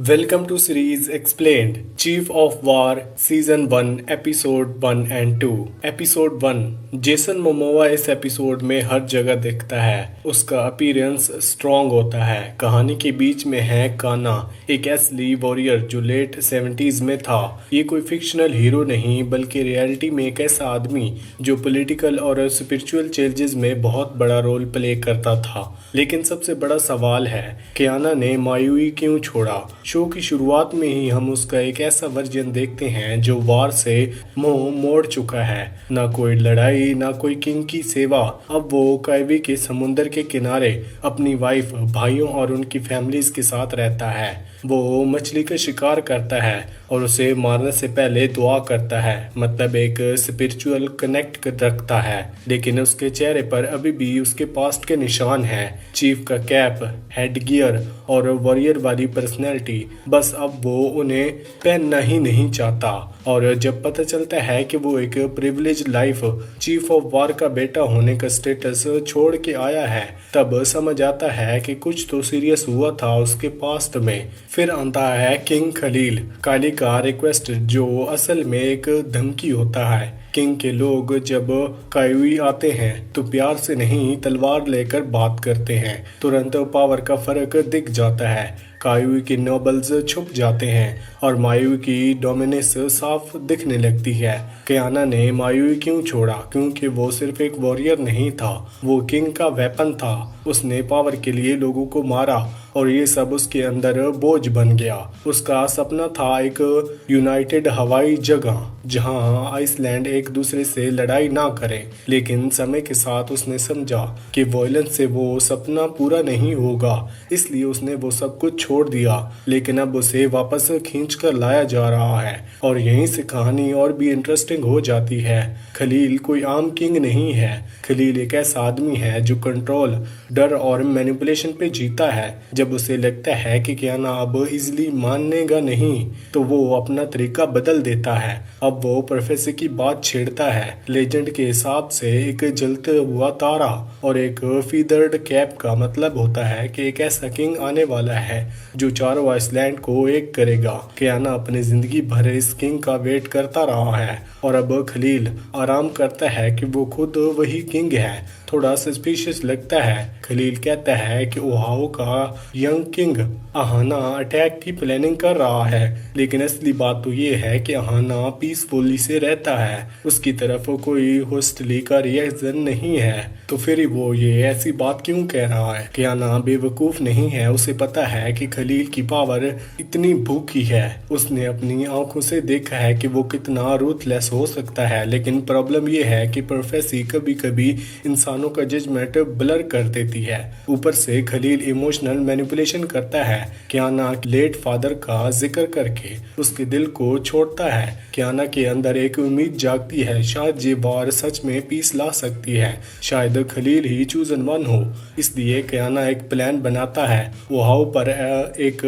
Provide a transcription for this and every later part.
Welcome to series Explained, Chief of War Season 1 Episode 1 and 2। Episode 1। Jason Momoa इस episode में हर जगह दिखता है। उसका अपीयरेंस स्ट्रॉन्ग होता है। कहानी के बीच में है काना, एक असली वॉरियर जो लेट 70s में था। ये कोई फिक्शनल हीरो नहीं बल्कि रियलिटी में एक ऐसा आदमी जो पॉलिटिकल और स्पिरिचुअल चेंजेस में बहुत बड़ा रोल प्ले करता था। लेकिन सबसे बड़ा सवाल है कियाना ने मायुई क्यों छोड़ा। शो की शुरुआत में ही हम उसका एक ऐसा वर्जन देखते हैं जो वार से मुंह मोड़ चुका है। ना कोई लड़ाई, ना कोई किंग की सेवा। अब वो काइवी के समुंदर के किनारे अपनी वाइफ, भाइयों और उनकी फैमिलीज के साथ रहता है। वो मछली का शिकार करता है और उसे मारने से पहले दुआ करता है, मतलब एक स्पिरिचुअल कनेक्ट रखता है। लेकिन उसके चेहरे पर अभी भी उसके पास्ट के निशान हैं। चीफ का कैप, हेड गियर और वॉरियर वाली पर्सनैलिटी, बस अब वो उन्हें पहनना ही नहीं चाहता। और जब पता चलता है कि वो एक privilege life chief of war का बेटा होने का स्टेटस छोड़ के आया है, तब समझ आता है कि कुछ तो सीरियस हुआ था उसके पास्ट में। फिर आता है किंग खलील, काली का रिक्वेस्ट, जो असल में एक धमकी होता है। किंग के लोग जब काइवी आते हैं तो प्यार से नहीं तलवार लेकर बात करते हैं। तुरंत पावर का फर्क दिख जाता है। काइवी के नोबल्स छुप जाते हैं और मायुई की डोमिनेंस साफ दिखने लगती है। कियाना ने मायुई क्यों छोड़ा? क्योंकि वो सिर्फ एक वॉरियर नहीं था, वो किंग का वेपन था। उसने पावर के लिए लोगों को मारा और ये सब उसके अंदर बोझ बन गया। उसका सपना था एक यूनाइटेड हवाई जगह जहां आइसलैंड एक दूसरे से लड़ाई ना करे। लेकिन समय के साथ उसने समझा कि वॉयलेंस से वो सपना पूरा नहीं होगा, इसलिए उसने वो सब कुछ छोड़ दिया। लेकिन अब उसे वापस खींच कर लाया जा रहा है और यहीं से कहानी और भी इंटरेस्टिंग हो जाती है। खलील कोई आम किंग नहीं है। खलील एक ऐसा आदमी है जो कंट्रोल, डर और मैनिपुलेशन पे जीता है। जब उसे लगता है कि कियाना अब इजीली मानेगा नहीं तो वो अपना तरीका बदल देता है। अब वो प्रोफेसर की बात छेड़ता है। लेजेंड के हिसाब से एक जलते हुआ तारा और एक फीदर्ड कैप का मतलब होता है कि एक ऐसा किंग आने वाला है जो चारों आइसलैंड को एक करेगा। कियाना अपनी जिंदगी भर इस किंग का वेट करता रहा है और अब खलील आराम करता है कि वो खुद वही किंग है। थोड़ा सस्पिशियस लगता है। खलील कहता है कि ओहाओ का यंग किंग अहाना अटैक की प्लानिंग कर रहा है, लेकिन असली बात तो ये है कि अहाना पीसफुली से रहता है। उसकी तरफ कोई होस्टली का रिएक्शन नहीं है। तो फिर वो ये ऐसी बात क्यों कह रहा है? कियाना बेवकूफ नहीं है। उसे पता है कि खलील की पावर इतनी भूखी है। उसने अपनी आंखों से देखा है कि वो कितना रूथलेस हो सकता है। लेकिन प्रॉब्लम ये है कि प्रोफेसी कभी कभी इंसानों का जजमेंट ब्लर कर देती है। ऊपर से खलील इमोशनल मैनिपुलेशन करता है। कियाना लेट फादर का जिक्र करके उसके दिल को छोड़ता है। कियाना के अंदर एक उम्मीद जागती है, शायद ये वार सच में पीस ला सकती है। शायद खलील ही चूजन वन हो। इसलिए कियाना एक प्लान बनाता है, ओहाओ पर एक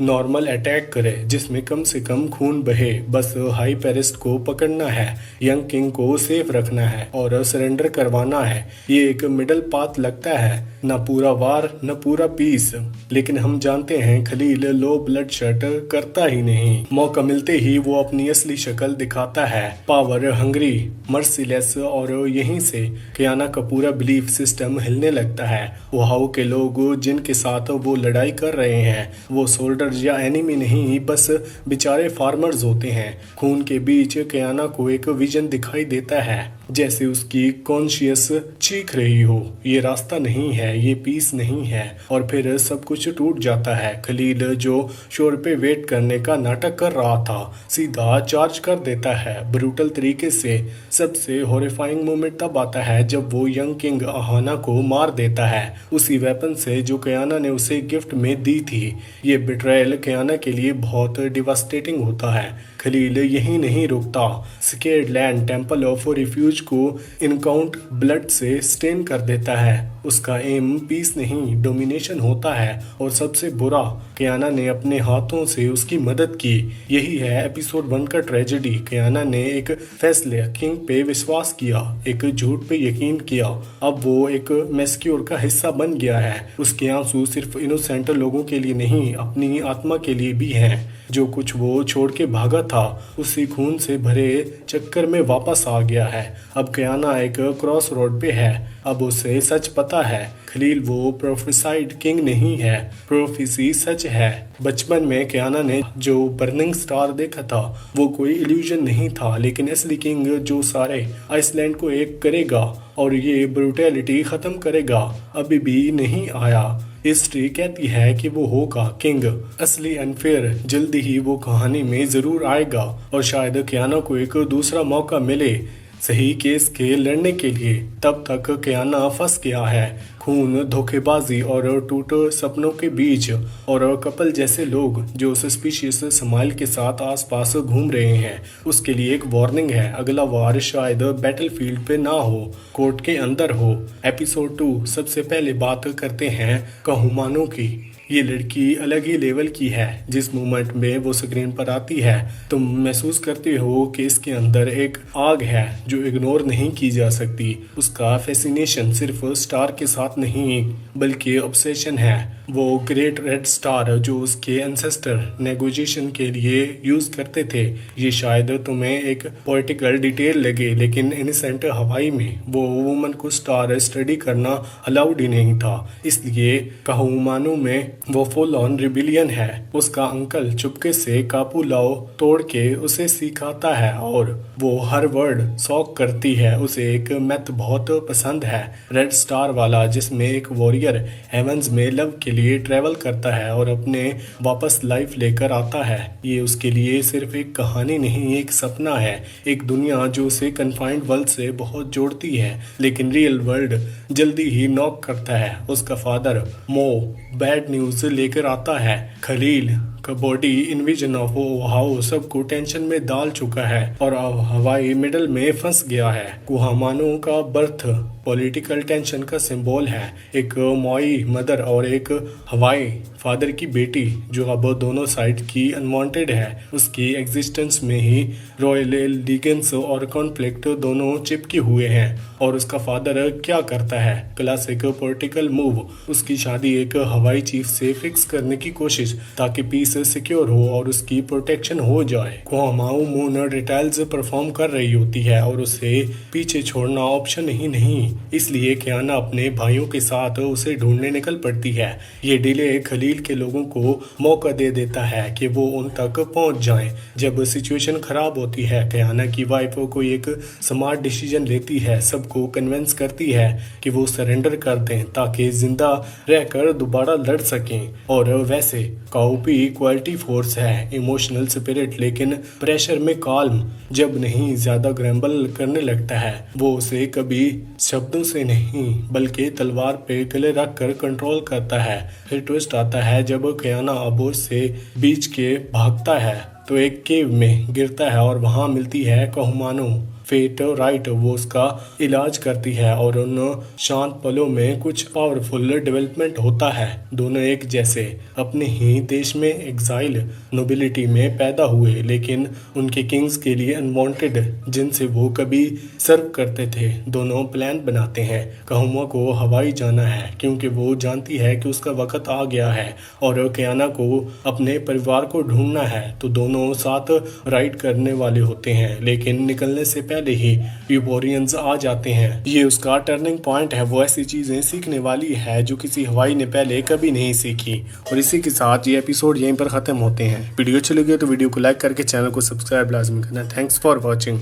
नॉर्मल अटैक करे जिसमें कम से कम खून बहे। बस हाई पेरिस्ट को पकड़ना है, यंग किंग को सेफ रखना है और सरेंडर करवाना है। ये एक मिडल पाथ लगता है, न पूरा वार न पूरा पीस। लेकिन हम जानते हैं खलील लो ब्लड शर्ट करता ही नहीं। मौका मिलते ही वो अपनी असली शक्ल दिखाता है, पावर हंग्री, मर्सीलेस। और यहीं से कियाना का पूरा बिलीफ सिस्टम हिलने लगता है। ओहाओ के लोग जिनके साथ वो लड़ाई कर रहे हैं वो सोल्जर्स या एनिमी नहीं, बस बेचारे फार्मर्स होते हैं। खून के बीच कियाना को एक विजन दिखाई देता है, जैसे उसकी कॉन्शियस चीख रही हो, ये रास्ता नहीं है, ये पीस नहीं है। और फिर सब कुछ टूट जाता है। खलील जो शोर पे वेट करने का नाटक कर रहा था सीधा चार्ज कर देता है ब्रूटल तरीके से। सबसे हॉरिफाइंग मोमेंट तब आता है जब वो यंग किंग अहाना को मार देता है, उसी वेपन से जो कियाना ने उसे गिफ्ट में दी थी। ये बिट्रायल कियाना के लिए बहुत डिवास्टेटिंग होता है। खलील यही नहीं रुकता, sacred land temple of refuge को इनकाउंट ब्लड से स्टेन कर देता है। उसका एम पीस नहीं डोमिनेशन होता है, और सबसे बुरा कियाना ने अपने हाथों से उसकी मदद की। यही है एपिसोड 1 का ट्रेजेडी। कियाना ने एक फैसले किंग पे विश्वास किया, एक झूठ पे यकीन किया। अब वो एक मेस्क्योर का हिस्सा बन गया है। उसके आंसू सिर्फ इनोसेंट लोगों के लिए नहीं, अपनी आत्मा के लिए भी हैं। जो कुछ वो छोड़ के भागा था, उसी खून से भरे चक्कर में वापस आ गया है। अब कियाना एक क्रॉस रोड पे है। अब उसे सच पता है, खलील वो प्रोफेसाइड किंग नहीं है, प्रोफेसी सच है। बचपन में कियाना ने जो बर्निंग स्टार देखा था वो कोई इल्यूजन नहीं था, लेकिन असली किंग जो सारे आइसलैंड को एक करेगा और ये ब्रूटैलिटी खत्म करेगा अभी भी नहीं आया। हिस्ट्री कहती है कि वो होगा किंग। असली अनफेयर जल्दी ही वो कहानी में जरूर आएगा, और शायद कियाना को एक दूसरा मौका मिले सही केस के लड़ने के लिए। तब तक कियाना फंस गया है खून, धोखेबाजी और टूटे सपनों के बीच, और कपल जैसे लोग जो सस्पिशियस स्माइल के साथ आसपास घूम रहे हैं। उसके लिए एक वार्निंग है, अगला वार शायद बैटलफील्ड पे ना हो, कोर्ट के अंदर हो। एपिसोड 2 सबसे पहले बात करते हैं कहूमानों की। ये लड़की अलग ही लेवल की है। जिस मोमेंट में वो स्क्रीन पर आती है तुम महसूस करते हो कि इसके अंदर एक आग है जो इग्नोर नहीं की जा सकती। उसका फैसिनेशन सिर्फ स्टार के साथ नहीं बल्कि ऑब्सेशन है। वो ग्रेट रेड स्टार जो उसके एंसेस्टर नेगोशिएशन के लिए यूज करते थे। ये शायद तुम्हें एक पॉलिटिकल डिटेल लगे, लेकिन इनसेंट हवाई में वो वुमन को स्टार स्टडी करना अलाउड ही नहीं था। इसलिए कहूमानों में वो फुल ऑन रिबिलियन है। उसका अंकल चुपके से कापू लाओ तोड़ के उसे सिखाता है, और वो हर वर्ड शॉक करती है। उसे एक मैथ बहुत पसंद है, रेड स्टार वाला, जिसमें एक वॉरियर हेवंस में लव के लिए ट्रैवल करता है और अपने वापस लाइफ लेकर आता है। ये उसके लिए सिर्फ एक कहानी नहीं, एक सपना है, एक दुनिया जो उसे कन्फाइंड वर्ल्ड से बहुत जोड़ती है, लेकिन रियल वर्ल्ड जल्दी ही नॉक करता है। उसका फादर मो बैड न्यूज लेकर आता है। खलील का बॉडी इन्विजन ऑफ हाउ सबको टेंशन में डाल चुका है, और अब हवाई मिडल में फंस गया है। कुहामानों का बर्थ पॉलिटिकल टेंशन का सिंबल है। एक मॉई मदर और एक हवाई फादर की बेटी जो अब दोनों साइड की अनवांटेड है। उसकी एग्जिस्टेंस में ही रॉयल लीगेंस और कॉन्फ्लिक्ट दोनों चिपके हुए हैं। और उसका फादर क्या करता है? क्लासिक पॉलिटिकल मूव, उसकी शादी एक हवाई चीफ से फिक्स करने की कोशिश ताकि पीस सिक्योर हो और उसकी प्रोटेक्शन हो जाए। कुहामाऊ मून डिटेल्स परफॉर्म कर रही होती है और उसे पीछे छोड़ना ऑप्शन ही नहीं। इसलिए कियाना अपने भाइयों के साथ उसे ढूंढने निकल पड़ती है। ये डिले खलील के लोगों को मौका दे देता है कि वो उन तक पहुंच जाएं। जब सिचुएशन खराब होती है, कियाना की वाइफ को एक स्मार्ट डिसीजन लेती है, सबको कन्विंस करती है कि वो सरेंडर कर दें ताकि जिंदा रहकर दोबारा लड़ सकें। और वैसे काउपी क्वालिटी फोर्स है, इमोशनल स्पिरिट, लेकिन प्रेशर में काल्म। जब नहीं ज्यादा ग्रैम्बल करने लगता है, वो उसे कभी शब्दों से नहीं बल्कि तलवार पे गले रख कर कंट्रोल करता है। फिर ट्विस्ट आता है जब कियाना अबोज से बीच के भागता है तो एक केव में गिरता है और वहां मिलती है कहूमानू। फेट राइट वो उसका इलाज करती है और उन शांत पलों में कुछ पावरफुल डेवलपमेंट होता है। दोनों एक जैसे अपने ही देश में एग्जाइल नोबिलिटी में पैदा हुए, लेकिन उनके किंग्स के लिए अनवांटेड जिनसे वो कभी सर्व करते थे। दोनों प्लान बनाते हैं। कहूमा को हवाई जाना है क्योंकि वो जानती है कि उसका वक्त आ गया है, और कियाना को अपने परिवार को ढूंढना है। तो दोनों साथ राइड करने वाले होते हैं, लेकिन निकलने से पहले ही यूबोरियंस आ जाते हैं। ये उसका टर्निंग पॉइंट है। वो ऐसी चीजें सीखने वाली है जो किसी हवाई ने पहले कभी नहीं सीखी। और इसी के साथ ये एपिसोड यहीं पर खत्म होते हैं। वीडियो अच्छी लगी तो वीडियो को लाइक करके चैनल को सब्सक्राइब लाजमी करना। Thanks for watching.